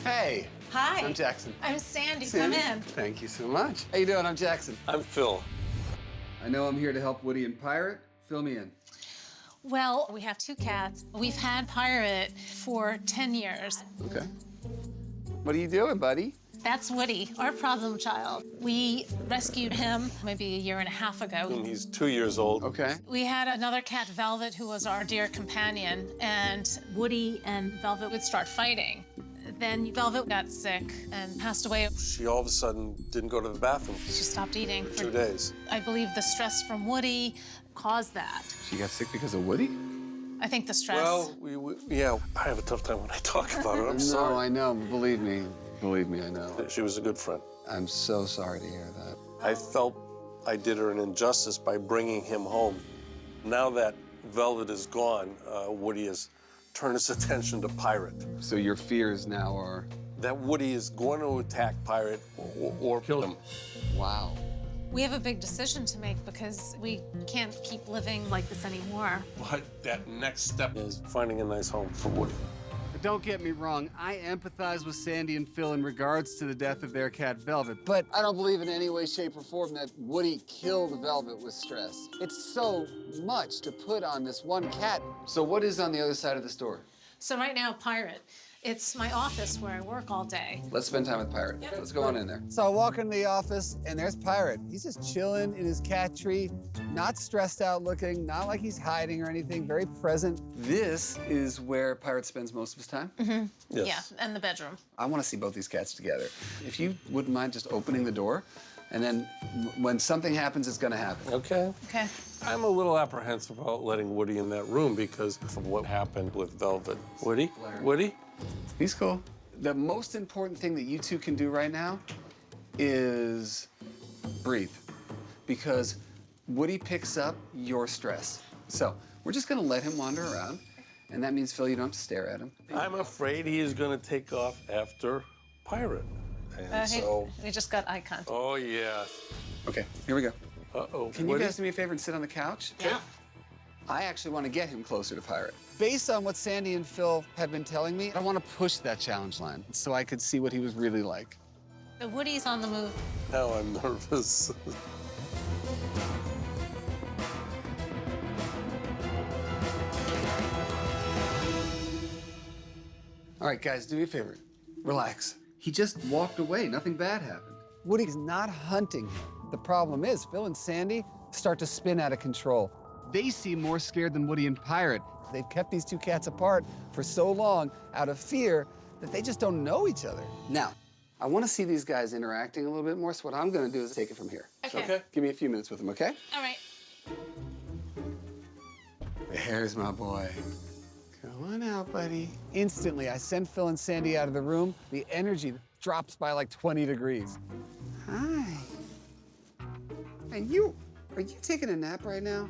Hey. Hi. I'm Jackson. I'm Sandy. Sandy. Come in. Thank you so much. How you doing? I'm Jackson. I'm Phil. I know I'm here to help Woody and Pirate. Fill me in. Well, we have 2 cats. We've had Pirate for 10 years. Okay. What are you doing, buddy? That's Woody, our problem child. We rescued him maybe a year and a half ago. And he's 2 years old. Okay. We had another cat, Velvet, who was our dear companion, and Woody and Velvet would start fighting. Then Velvet got sick and passed away. She all of a sudden didn't go to the bathroom She stopped eating for 2 days. I believe the stress from Woody caused that. She got sick because of Woody? I think the stress. Well, yeah, I have a tough time when I talk about it. I'm No, sorry. I know. Believe me. Believe me, I know. She was a good friend. I'm so sorry to hear that. I felt I did her an injustice by bringing him home. Now that Velvet is gone, Woody has turned his attention to Pirate. So your fears now are... That Woody is going to attack Pirate or kill him. Wow. We have a big decision to make because we can't keep living like this anymore. But that next step is finding a nice home for Woody. But don't get me wrong, I empathize with Sandy and Phil in regards to the death of their cat Velvet, but I don't believe in any way, shape, or form that Woody killed Velvet with stress. It's so much to put on this one cat. So what is on the other side of this door? So right now, Pirate, it's my office where I work all day. Let's spend time with Pirate. Let's go on in there. So I walk into the office, and there's Pirate. He's just chilling in his cat tree, not stressed out looking, not like he's hiding or anything, very present. This is where Pirate spends most of his time? Yes. Yeah, and the bedroom. I want to see both these cats together. If you wouldn't mind just opening the door, and then when something happens, it's going to happen. Okay. Okay. I'm a little apprehensive about letting Woody in that room because of what happened with Velvet. Woody? Woody? He's cool. The most important thing that you two can do right now is breathe, because Woody picks up your stress. So we're just going to let him wander around, and that means, Phil, you don't have to stare at him. I'm afraid he is going to take off after Pirate. And so... We just got eye contact. Oh, yeah. Okay, here we go. Uh-oh. Can you guys do me a favor and sit on the couch? Yeah. I actually want to get him closer to Pirate. Based on what Sandy and Phil had been telling me, I want to push that challenge line so I could see what he was really like. So Woody's on the move. Now I'm nervous. All right, guys, do me a favor. Relax. He just walked away. Nothing bad happened. Woody's not hunting him. The problem is Phil and Sandy start to spin out of control. They seem more scared than Woody and Pirate. They've kept these 2 cats apart for so long out of fear that they just don't know each other. Now, I want to see these guys interacting a little bit more, so what I'm going to do is take it from here. Okay. Give me a few minutes with them, okay? All right. There's my boy. Come on out, buddy. Instantly, I send Phil and Sandy out of the room. The energy drops by like 20 degrees. Hi. Are you taking a nap right now?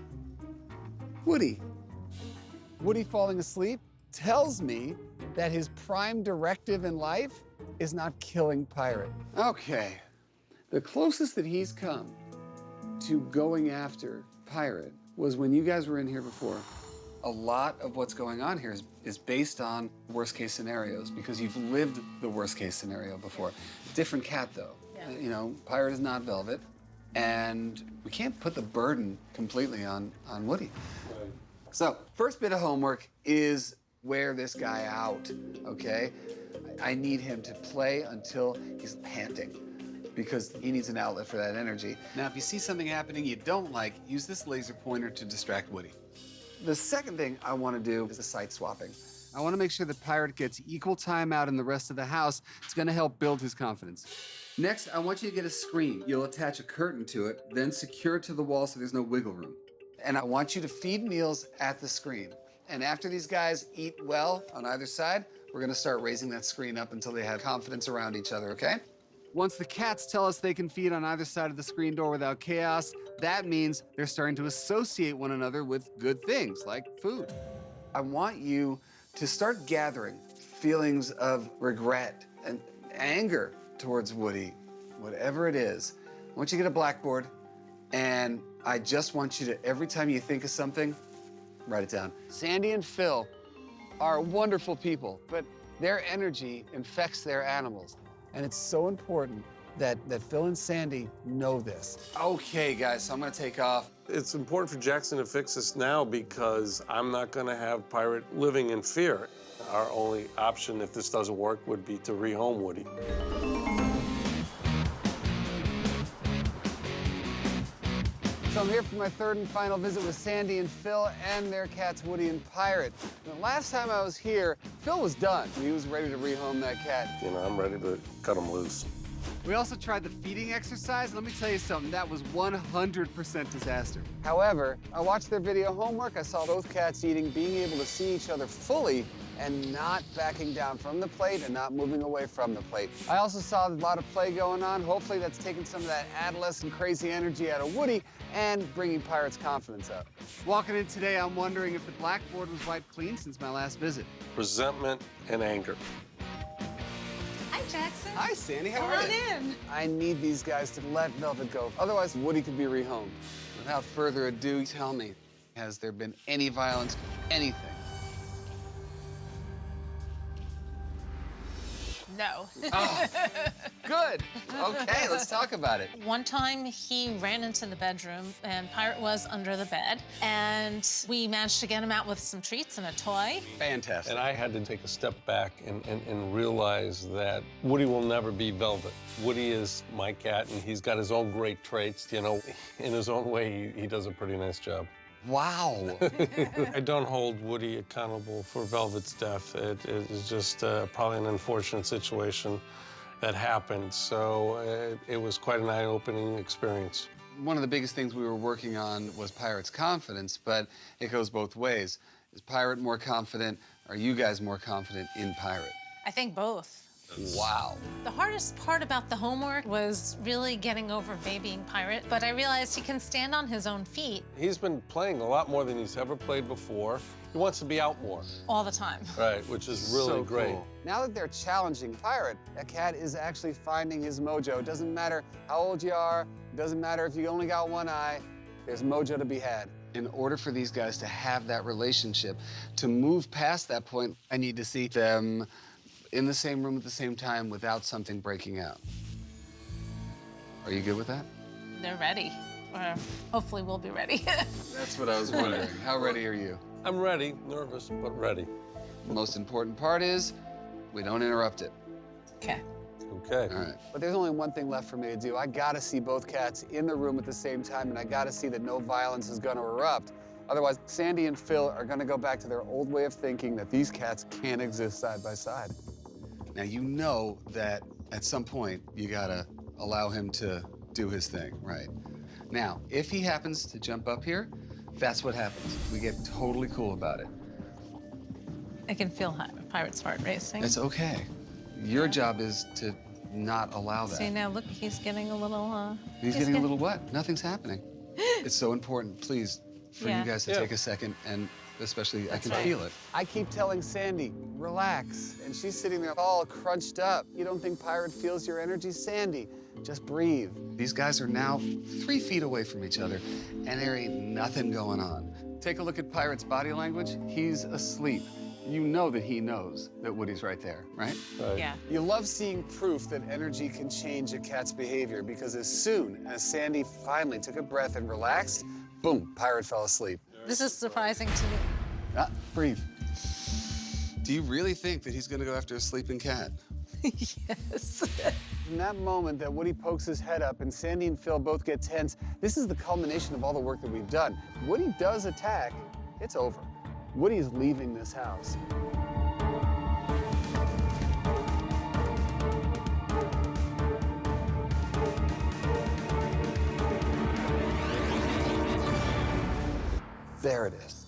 Woody. Woody falling asleep tells me that his prime directive in life is not killing Pirate. Okay. The closest that he's come to going after Pirate was when you guys were in here before. A lot of what's going on here is based on worst case scenarios because you've lived the worst case scenario before. Different cat though. Yeah. You know, Pirate is not Velvet, and we can't put the burden completely on Woody. Right. So, first bit of homework is wear this guy out, okay? I need him to play until he's panting because he needs an outlet for that energy. Now, if you see something happening you don't like, use this laser pointer to distract Woody. The second thing I want to do is the site swapping. I want to make sure that Pirate gets equal time out in the rest of the house. It's going to help build his confidence. Next, I want you to get a screen. You'll attach a curtain to it, then secure it to the wall so there's no wiggle room. And I want you to feed meals at the screen. And after these guys eat well on either side, we're going to start raising that screen up until they have confidence around each other, okay? Once the cats tell us they can feed on either side of the screen door without chaos, that means they're starting to associate one another with good things, like food. I want you to start gathering feelings of regret and anger towards Woody, whatever it is. I want you to get a blackboard, and I just want you to, every time you think of something, write it down. Sandy and Phil are wonderful people, but Their energy infects their animals. And it's so important that Phil and Sandy know this. Okay, guys, so I'm gonna take off. It's important for Jackson to fix this now because I'm not going to have Pirate living in fear. Our only option, if this doesn't work, would be to rehome Woody. So I'm here for my third and final visit with Sandy and Phil and their cats, Woody and Pirate. The last time I was here, Phil was done. He was ready to rehome that cat. You know, I'm ready to cut him loose. We also tried the feeding exercise. Let me tell you something, that was 100% disaster. However, I watched their video homework. I saw both cats eating, being able to see each other fully and not backing down from the plate and not moving away from the plate. I also saw a lot of play going on. Hopefully that's taking some of that adolescent crazy energy out of Woody and bringing Pirate's confidence up. Walking in today, I'm wondering if the blackboard was wiped clean since my last visit. Resentment and anger. Hi, Jackson. Hi, Sandy. How Come are on you? in. I need these guys to let Velvet go. Otherwise, Woody could be rehomed. Without further ado, tell me, has there been any violence, anything? No. Oh, good. Okay, let's talk about it. One time he ran into the bedroom and Pirate was under the bed, and we managed to get him out with some treats and a toy. Fantastic. And I had to take a step back and realize that Woody will never be Velvet. Woody is my cat, and he's got his own great traits. You know, in his own way, he does a pretty nice job. Wow. I don't hold Woody accountable for Velvet's death. It is just probably an unfortunate situation that happened. So it was quite an eye-opening experience. One of the biggest things we were working on was Pirate's confidence, but it goes both ways. Is Pirate more confident? Are you guys more confident in Pirate? I think both. Wow. The hardest part about the homework was really getting over babying Pirate, but I realized he can stand on his own feet He's been playing a lot more than he's ever played before. He wants to be out more. all the time. Right, which is really So great. cool. Now that they're challenging Pirate, that cat is actually finding his mojo. It doesn't matter how old you are, it doesn't matter if you only got one eye, there's mojo to be had. In order for these guys to have that relationship, to move past that point, I need to see them in the same room at the same time without something breaking out. Are you good with that? They're ready, or hopefully we'll be ready. That's what I was wondering. How ready are you? I'm ready, nervous, but ready. The most important part is we don't interrupt it. Okay. Okay. All right. But there's only one thing left for me to do. I gotta see both cats in the room at the same time, and I gotta see that no violence is gonna erupt. Otherwise, Sandy and Phil are gonna go back to their old way of thinking that these cats can't exist side by side. Now, you know that at some point, you gotta allow him to do his thing, right? Now, if he happens to jump up here, that's what happens. We get totally cool about it. I can feel Pirate's heart racing. It's okay. Your job is to not allow that. See, now look, he's getting a little, He's getting a little what? Nothing's happening. It's so important, please, for Yeah. you guys to Yeah. take a second, and especially I can right. feel it. I keep telling Sandy, relax, and she's sitting there all crunched up. You don't think Pirate feels your energy? Sandy, just breathe. These guys are now 3 feet away from each other, and there ain't nothing going on. Take a look at Pirate's body language. He's asleep. You know that he knows that Woody's right there, right? Right. yeah. You love seeing proof that energy can change a cat's behavior because as soon as Sandy finally took a breath and relaxed, boom, Pirate fell asleep. This is surprising to me. Ah, breathe. Do you really think that he's gonna go after a sleeping cat? Yes. In that moment that Woody pokes his head up and Sandy and Phil both get tense, this is the culmination of all the work that we've done. Woody does attack, it's over. Woody's leaving this house. There it is.